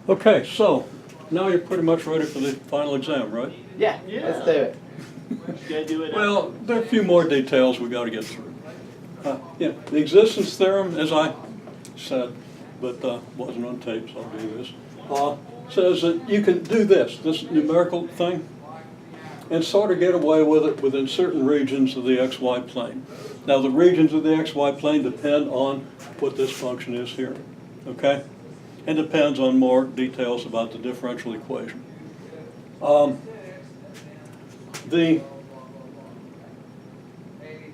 Okay, so now you're pretty much ready for the final exam, right? Yeah, let's do it. Gotta do it. Well, there are a few more details we got to get through. Yeah, the existence theorem, as I said, but wasn't on tape, so I'll do this, says that you can do this numerical thing, and sort of get away with it within certain regions of the xy plane. Now, the regions of the xy plane depend on what this function is here, okay? And depends on more details about the differential equation. The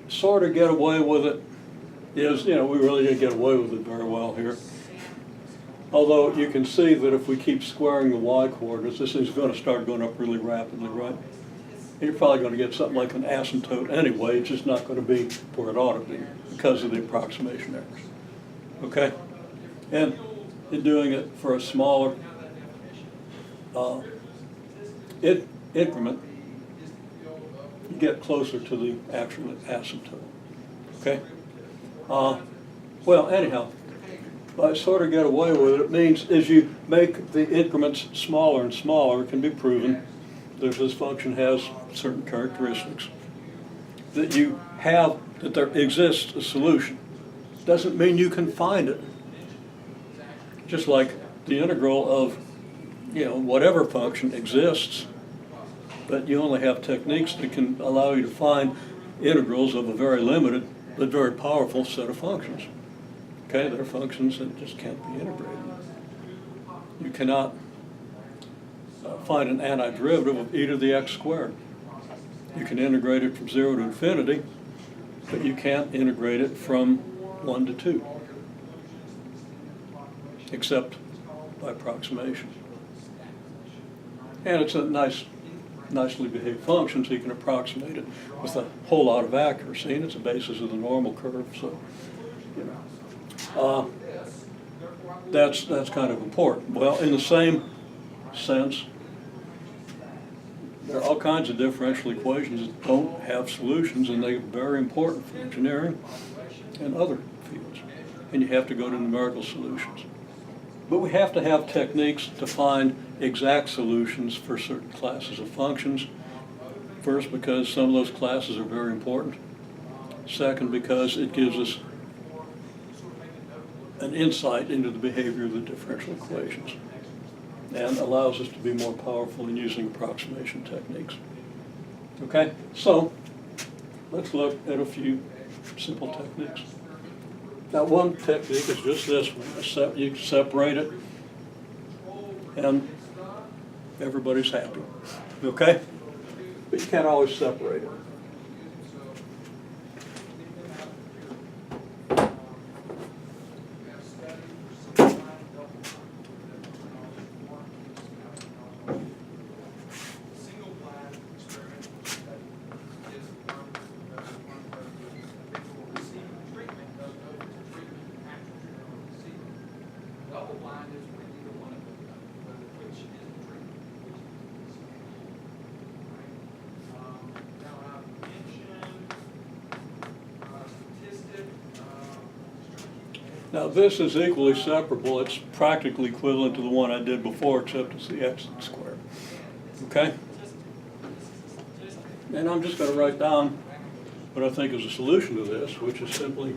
sort of get away with it is, we really didn't get away with it very well here. Although you can see that if we keep squaring the y coordinates, this thing's going to start going up really rapidly, right? You're probably going to get something like an asymptote anyway. It's just not going to be where it ought to be because of the approximation errors. Okay? And in doing it for a smaller increment, you get closer to the actual asymptote. Okay? Well, anyhow, by sort of get away with it, it means as you make the increments smaller and smaller, it can be proven that this function has certain characteristics, that you have, that there exists a solution. Doesn't mean you can find it. Just like the integral of, whatever function exists, but you only have techniques that can allow you to find integrals of a very limited but very powerful set of functions. Okay, there are functions that just can't be integrated. You cannot find an antiderivative of e to the x squared. You can integrate it from 0 to infinity, but you can't integrate it from 1 to 2, except by approximation. And it's a nicely behaved function, so you can approximate it with a whole lot of accuracy, and it's a basis of the normal curve, so, that's kind of important. Well, in the same sense, there are all kinds of differential equations that don't have solutions, and they're very important for engineering and other fields. And you have to go to numerical solutions. But we have to have techniques to find exact solutions for certain classes of functions. First, because some of those classes are very important. Second, because it gives us an insight into the behavior of the differential equations and allows us to be more powerful in using approximation techniques. Okay, so let's look at a few simple techniques. Now, one technique is just this one. You separate it, and everybody's happy. Okay? But you can't always separate it. Now, this is equally separable. It's practically equivalent to the one I did before, except it's the x squared. Okay? And I'm just going to write down what I think is a solution to this, which is simply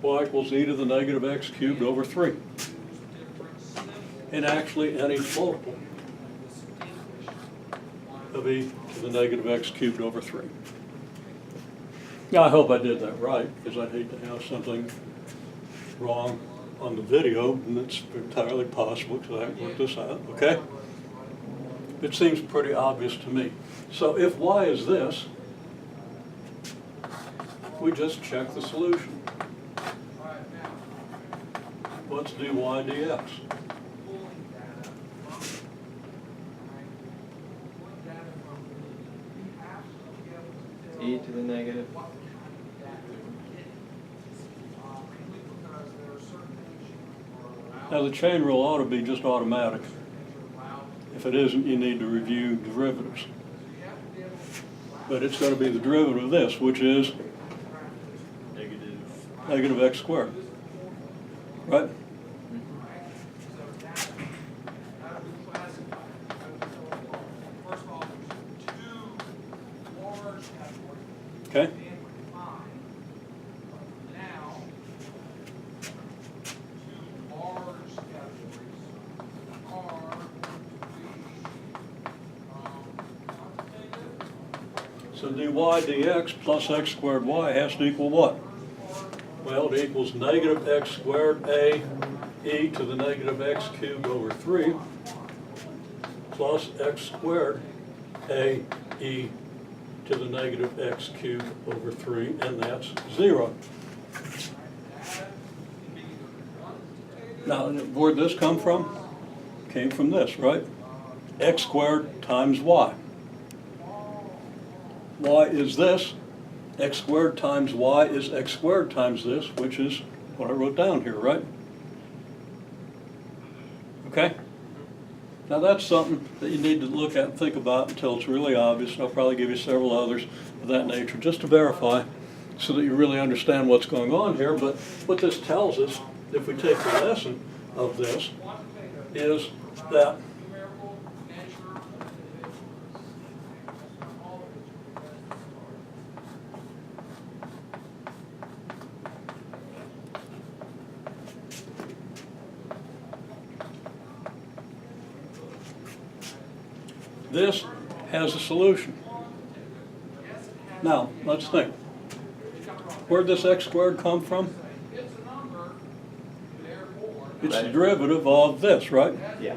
y equals e to the negative x cubed over 3. And actually any multiple of e to the negative x cubed over 3. Now, I hope I did that right, because I'd hate to have something wrong on the video, and it's entirely possible because I haven't worked this out, okay? It seems pretty obvious to me. So if y is this, we just check the solution. What's dy dx? E to the negative. Now, the chain rule ought to be just automatic. If it isn't, you need to review derivatives. but it's going to be the derivative of this, which is negative x squared, right? Okay. So dy dx plus x squared y has to equal what? Well, it equals negative x squared a e to the negative x cubed over 3 plus x squared a e to the negative x cubed over 3, and that's 0. Now, where'd this come from? Came from this, right? X squared times y. Y is this. X squared times y is x squared times this, which is what I wrote down here, right? Okay? Now that's something that you need to look at and think about until it's really obvious, and I'll probably give you several others of that nature just to verify so that you really understand what's going on here. But what this tells us, if we take the lesson of this, is that this has a solution. Now, let's think. Where'd this x squared come from? It's the derivative of this, right? Yeah.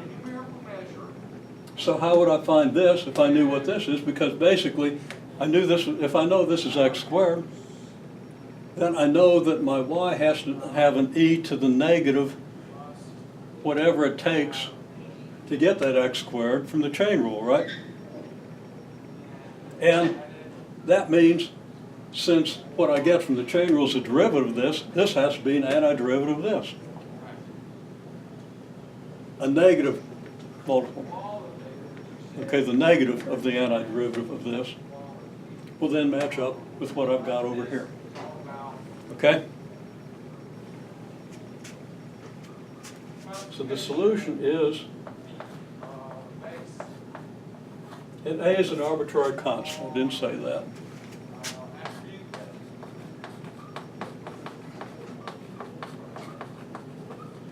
So how would I find this if I knew what this is? Because basically, I knew this. If I know this is x squared, then I know that my y has to have an e to the negative whatever it takes to get that x squared from the chain rule, right? And that means, since what I get from the chain rule is a derivative of this, this has to be an antiderivative of this. A negative multiple. Okay, the negative of the antiderivative of this will then match up with what I've got over here. Okay? So the solution is, and A is an arbitrary constant. I didn't say that.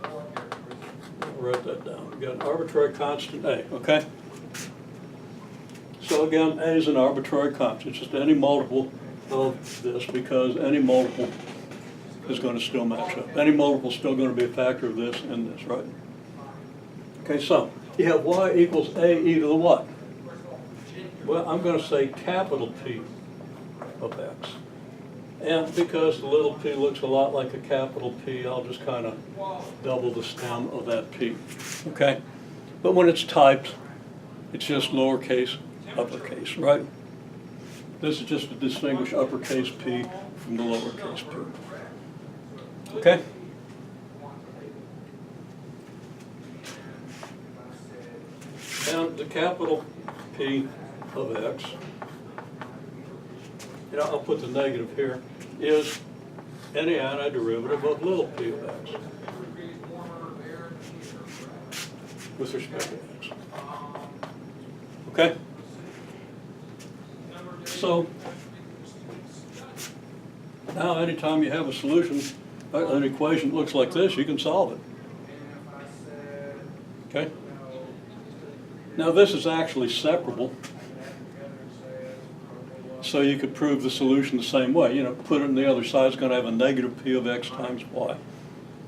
I'll write that down. We've got an arbitrary constant A, okay? So again, A is an arbitrary constant. It's just any multiple of this, because any multiple is going to still match up. Any multiple is still going to be a factor of this and this, right? Okay, so you have y equals A e to the what? Well, I'm going to say capital P of x. And because the little p looks a lot like a capital P, I'll just kind of double the stem of that P. Okay? But when it's typed, it's just lowercase, uppercase, right? This is just to distinguish uppercase P from the lowercase p. Okay? And the capital P of x, you know, I'll put the negative here, is any antiderivative of little p of x with respect to x. Okay? So, now anytime you have a solution, an equation that looks like this, you can solve it. Okay? Now this is actually separable, so you could prove the solution the same way. You know, put it on the other side, it's going to have a negative p of x times y.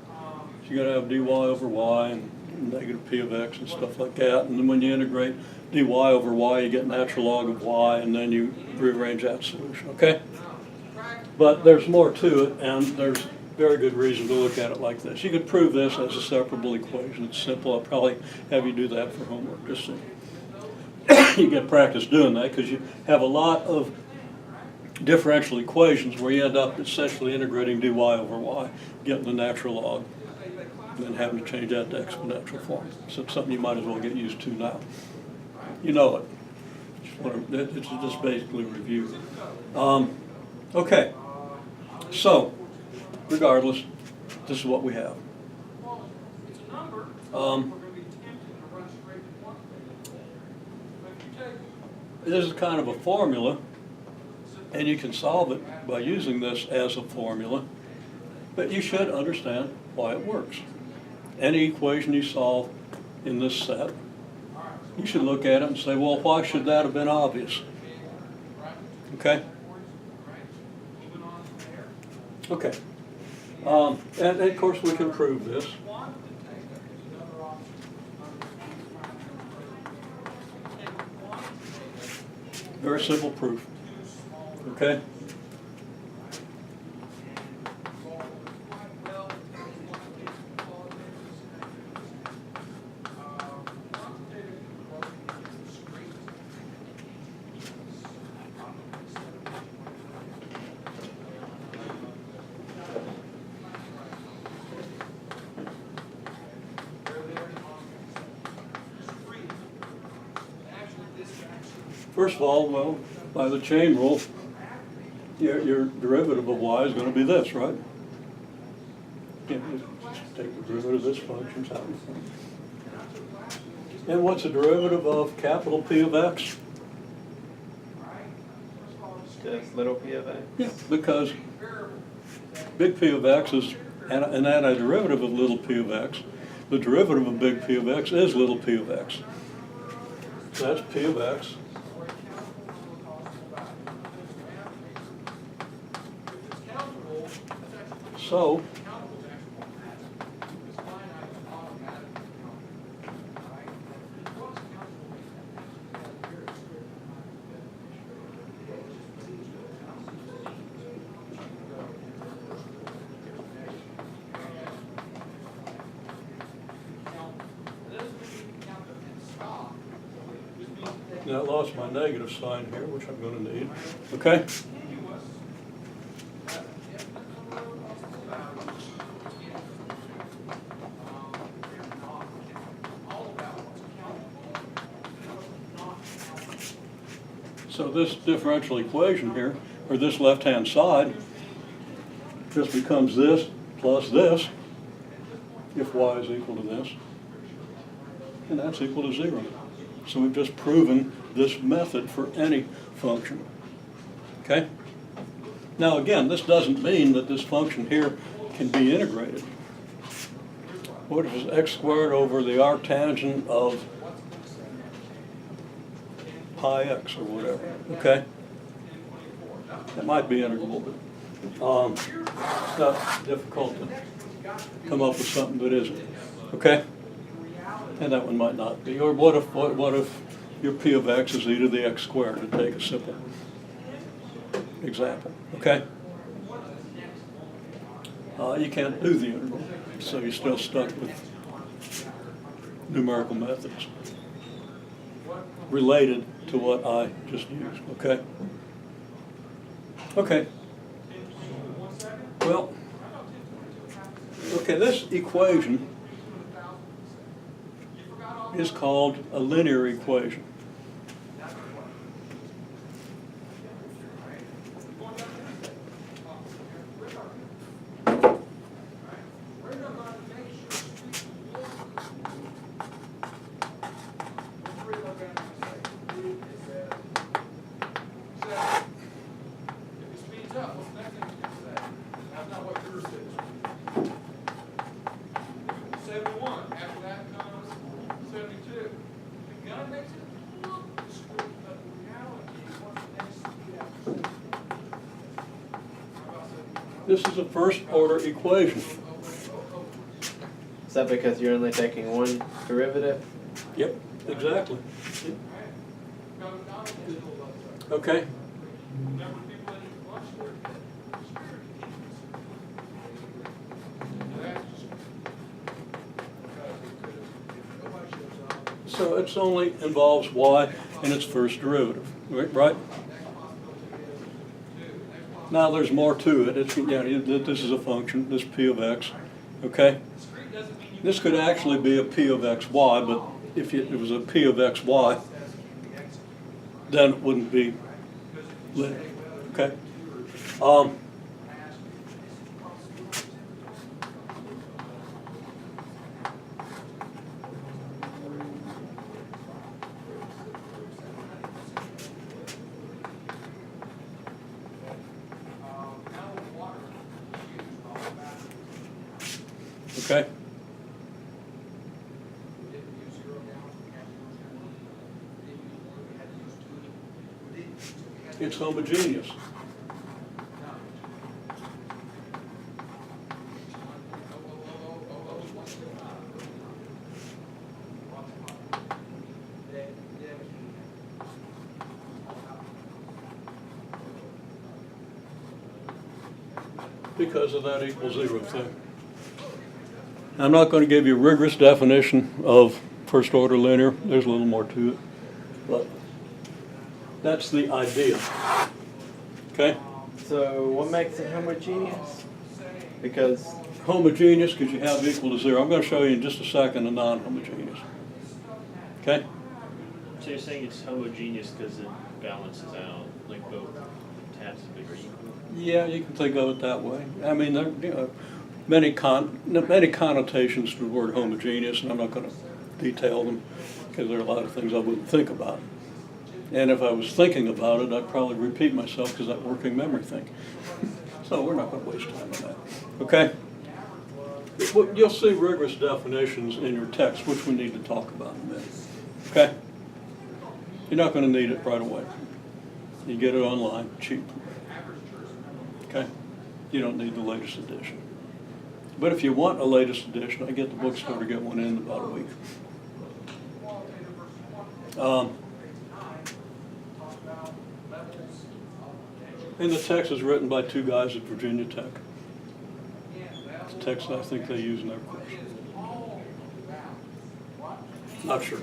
So you're going to have dy over y and negative p of x and stuff like that. And then when you integrate dy over y, you get natural log of y, and then you rearrange that solution, okay? But there's more to it, and there's very good reason to look at it like this. You could prove this as a separable equation. It's simple. I'll probably have you do that for homework, just so you get practice doing that, because you have a lot of differential equations where you end up essentially integrating dy over y, getting the natural log, and then having to change that to exponential form. So it's something you might as well get used to now. You know it. It's just basically a review. Okay, so regardless, this is what we have. This is kind of a formula, and you can solve it by using this as a formula, but you should understand why it works. Any equation you solve in this set, you should look at it and say, well, why should that have been obvious? Okay? Okay. And of course we can prove this. Very simple proof. Okay? First of all, well, by the chain rule, your derivative of y is going to be this, right? Yeah, just take the derivative of this function. And what's the derivative of capital P of x? Just little p of x. Yeah, because big P of x is an antiderivative of little p of x. The derivative of big P of x is little p of x. So that's P of x. So, now I lost my negative sign here, which I'm going to need. Okay? So this differential equation here, or this left-hand side, just becomes this plus this, if y is equal to this, and that's equal to 0. So we've just proven this method for any function. Okay? Now again, this doesn't mean that this function here can be integrated. What is x squared over the arctangent of pi x or whatever, okay? That might be integrable, but it's not difficult to come up with something that isn't, okay? And that one might not be. Or what if your p of x is e to the x squared, to take a simple example, okay? You can't do the integral, so you're still stuck with numerical methods related to what I just used, okay? Okay. Well, okay, this equation is called a linear equation. This is a first order equation. Is that because you're only taking one derivative? Yep, exactly. Okay. So it only involves y in its first derivative, right? Now there's more to it. It's, this is a function, this p of x, okay? This could actually be a p of xy, but if it was a p of xy, then it wouldn't be linear, okay? Okay? It's homogeneous. Because of that equals 0 thing. I'm not going to give you a rigorous definition of first order linear. There's a little more to it. But that's the idea. Okay? So what makes it homogeneous? Because Homogeneous because you have equal to 0. I'm going to show you in just a second a non-homogeneous. Okay? So you're saying it's homogeneous because it balances out, like both tabs are equal? Yeah, you can think of it that way. I mean, there are many connotations to the word homogeneous, and I'm not going to detail them because there are a lot of things I wouldn't think about. And if I was thinking about it, I'd probably repeat myself because that working memory thing. So we're not going to waste time on that. Okay? You'll see rigorous definitions in your text, which we need to talk about in a minute. Okay? You're not going to need it right away. You get it online, cheap. Okay? You don't need the latest edition. But if you want a latest edition, I get the bookstore to get one in about a week. And the text is written by two guys at Virginia Tech. It's a text I think they use in their course. Not sure.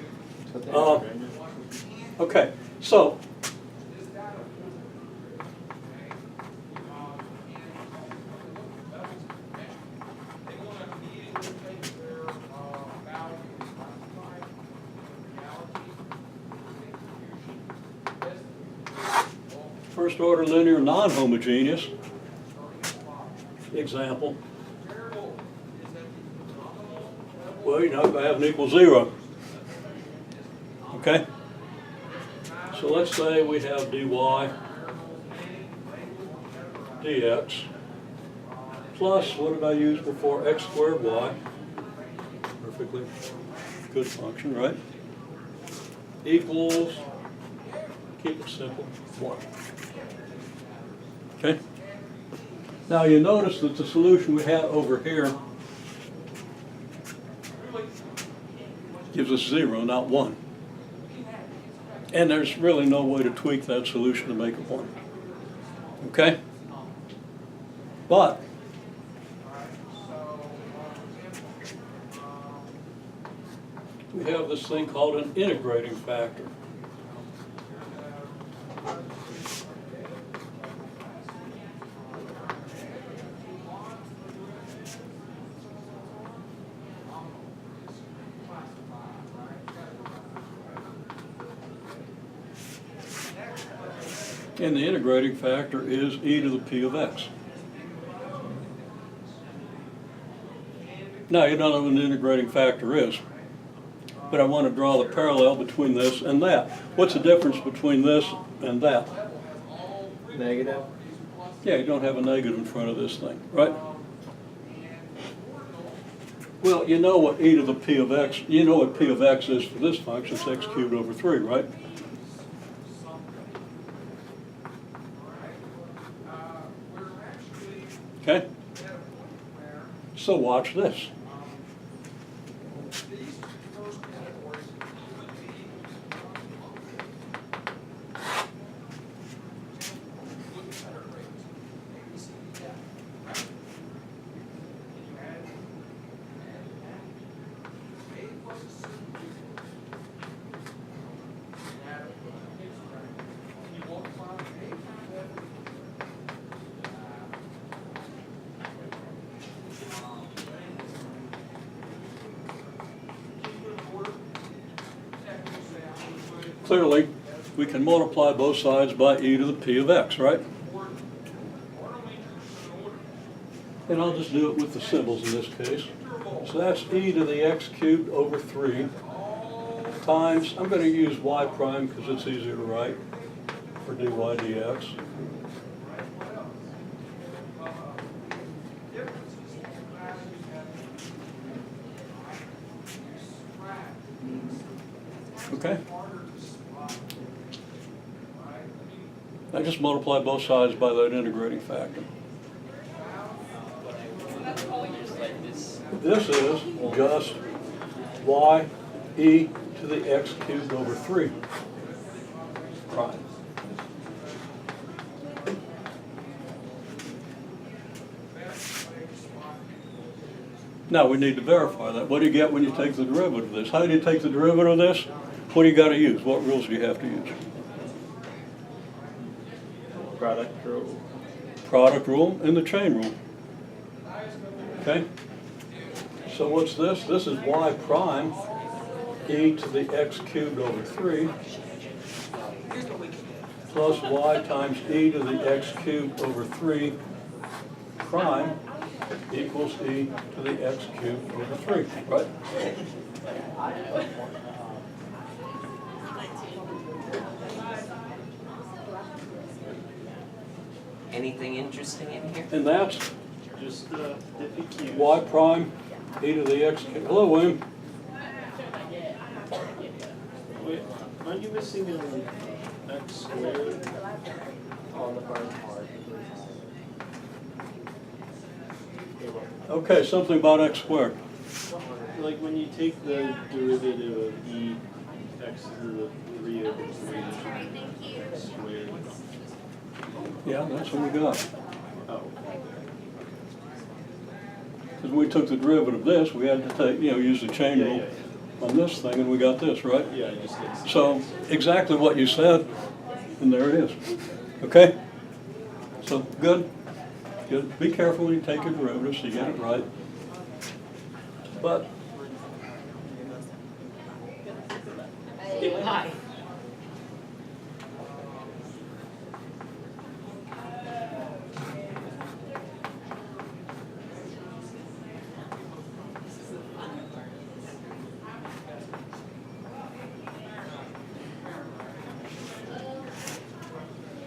Okay, so first order linear non-homogeneous example. Well, you're not going to have an equal 0. Okay? So let's say we have dy dx plus, what did I use before, x squared y. Perfectly good function, right? Equals, keep it simple, 1. Okay? Now you notice that the solution we have over here gives us 0, not 1. And there's really no way to tweak that solution to make it 1. Okay? But we have this thing called an integrating factor. And the integrating factor is e to the p of x. Now, you don't know what an integrating factor is, but I want to draw the parallel between this and that. What's the difference between this and that? negative. Yeah, you don't have a negative in front of this thing, right? Well, you know what e to the p of x, you know what p of x is for this function, it's x cubed over 3, right? Okay? So watch this. Clearly, we can multiply both sides by e to the p of x, right? And I'll just do it with the symbols in this case. So that's e to the x cubed over 3 times, I'm going to use y prime because it's easier to write for dy dx. Okay? I just multiply both sides by that integrating factor. This is just y e to the x cubed over 3 prime. Now we need to verify that. What do you get when you take the derivative of this? How do you take the derivative of this? What do you got to use? What rules do you have to use? Product rule. Product rule and the chain rule. Okay? So what's this? This is y prime e to the x cubed over 3 plus y times e to the x cubed over 3 prime equals e to the x cubed over 3, right? Anything interesting in here? And that's Just diffy cubes. y prime e to the x cubed. Hello, William. Wait, aren't you missing an x squared on the front part? Okay, something about x squared. Like when you take the derivative of e x to the 3 over 3 x squared. Yeah, that's what we got. Oh. Because when we took the derivative of this, we had to take, use the chain Yeah, rule yeah, on this thing, and we got this, right? yeah. I just did. So exactly what you said, and there it is. Okay? So good. Good. Be careful when you take your derivative so you get it right. But Hi.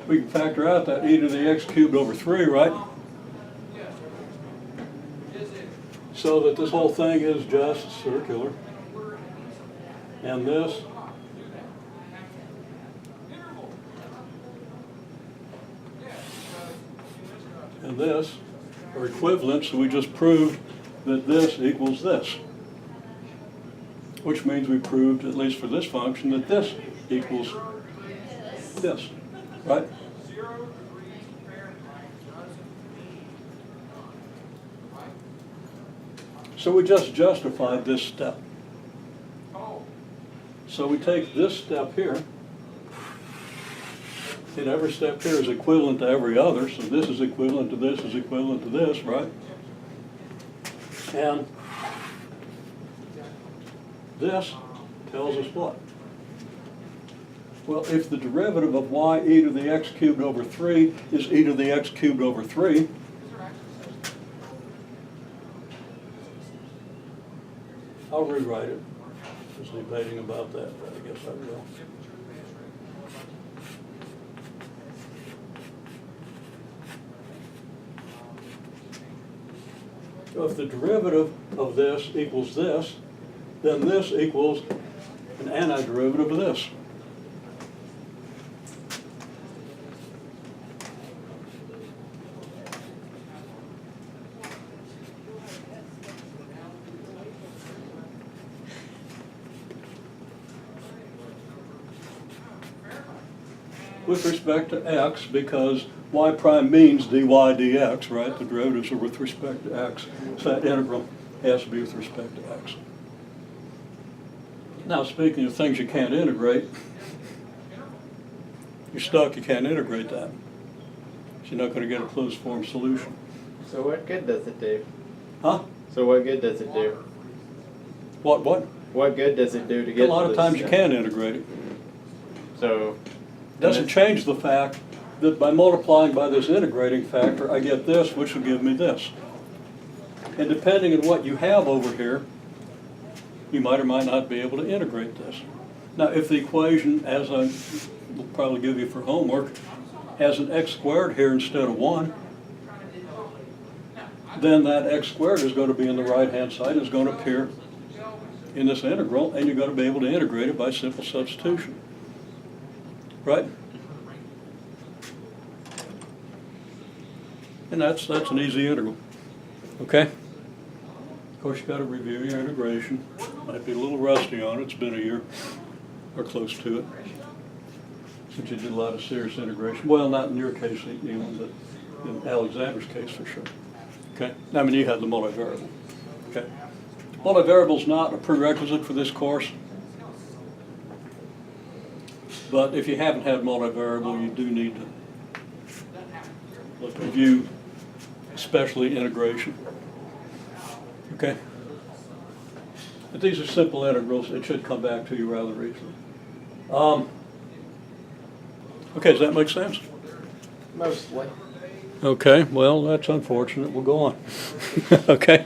we can factor out that e to the x cubed over 3, right? So that this whole thing is just circular. And this and this are equivalent, so we just proved that this equals this. Which means we proved, at least for this function, that this equals this, right? So we just justified this step. So we take this step here, and every step here is equivalent to every other, so this is equivalent to this is equivalent to this, right? And this tells us what? Well, if the derivative of y e to the x cubed over 3 is e to the x cubed over 3, I'll rewrite it. I was debating about that, but I guess I will. So if the derivative of this equals this, then this equals an antiderivative of this. With respect to x, because y prime means dy dx, right? The derivatives are with respect to x. So that integral has to be with respect to x. Now, speaking of things you can't integrate, you're stuck, you can't integrate that. So you're not going to get a closed form solution. So what good does it do? Huh? So what good does it do? What? What good does it do to get A lot to of this times you step? can integrate it. So. Doesn't change the fact that by multiplying by this integrating factor, I get this, which will give me this. And depending on what you have over here, you might or might not be able to integrate this. Now, if the equation, as I will probably give you for homework, has an x squared here instead of 1, then that x squared is going to be in the right-hand side, is going to appear in this integral, and you're going to be able to integrate it by simple substitution. Right? And that's an easy integral. Okay? Of course, you've got to review your integration. Might be a little rusty on it. It's been a year or close to it since you did a lot of serious integration. Well, not in your case, Neil, but in Alexander's case for sure. Okay? I mean, you had the multivariable. Okay? Multivariable is not a prerequisite for this course. But if you haven't had multivariable, you do need to review, especially integration. Okay? But these are simple integrals. It should come back to you rather easily. Okay, does that make sense? Mostly. Okay, well, that's unfortunate. We'll go on. Okay?